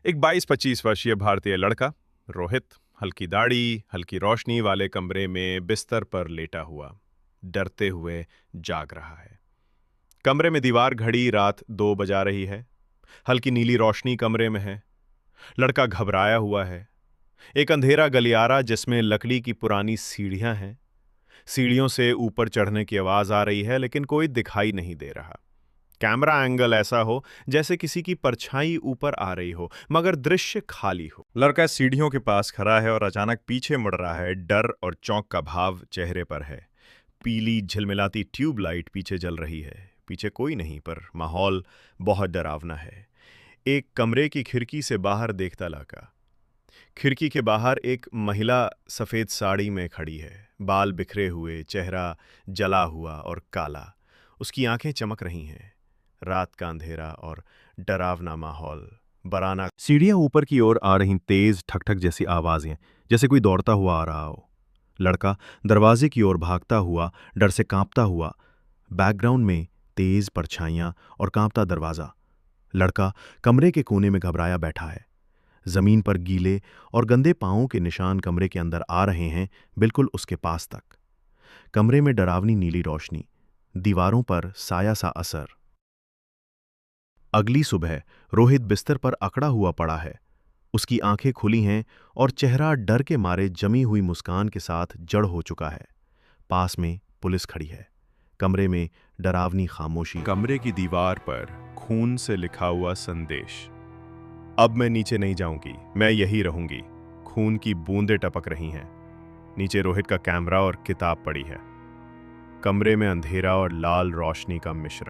एक 22-25 वर्षीय भारतीय लड़का रोहित हल्की दाढ़ी हल्की रोशनी वाले कमरे में बिस्तर पर लेटा हुआ डरते हुए जाग रहा है। कमरे में दीवार घड़ी रात 2 बजा रही है। हल्की नीली रोशनी कमरे में है। लड़का घबराया हुआ है। एक अंधेरा गलियारा जिसमें लकड़ी की पुरानी सीढ़ियां हैं। सीढ़ियों से ऊपर चढ़ने की आवाज आ रही है लेकिन कोई दिखाई नहीं दे रहा। कैमरा एंगल ऐसा हो जैसे किसी की परछाई ऊपर आ रही हो मगर दृश्य खाली हो। लड़का सीढ़ियों के पास खड़ा है और अचानक पीछे मुड़ रहा है। डर और चौंक का भाव चेहरे पर है। पीली झिलमिलाती ट्यूबलाइट पीछे जल रही है। पीछे कोई नहीं पर माहौल बहुत डरावना है। एक कमरे की खिड़की से बाहर देखता लड़का। खिड़की के बाहर एक महिला सफेद साड़ी में खड़ी है। बाल बिखरे हुए, चेहरा जला हुआ और काला। उसकी आंखें चमक रही हैं। रात का अंधेरा और डरावना माहौल बराना। सीढ़ियां ऊपर की ओर आ रही, तेज ठक ठक जैसी आवाजें, जैसे कोई दौड़ता हुआ आ रहा हो। लड़का दरवाजे की ओर भागता हुआ, डर से कांपता हुआ। बैकग्राउंड में तेज परछाइयां और कांपता दरवाजा। लड़का कमरे के कोने में घबराया बैठा है। जमीन पर गीले और गंदे पांवों के निशान कमरे के अंदर आ रहे हैं, बिल्कुल उसके पास तक। कमरे में डरावनी नीली रोशनी, दीवारों पर साया सा असर। अगली सुबह रोहित बिस्तर पर अकड़ा हुआ पड़ा है। उसकी आंखें खुली हैं और चेहरा डर के मारे जमी हुई मुस्कान के साथ जड़ हो चुका है। पास में पुलिस खड़ी है। कमरे में डरावनी खामोशी। कमरे की दीवार पर खून से लिखा हुआ संदेश। अब मैं नीचे नहीं जाऊंगी, मैं यही रहूंगी। खून की बूंदें टपक रही हैं। नीचे रोहित का कैमरा और किताब पड़ी है। कमरे में अंधेरा और लाल रोशनी का मिश्रण।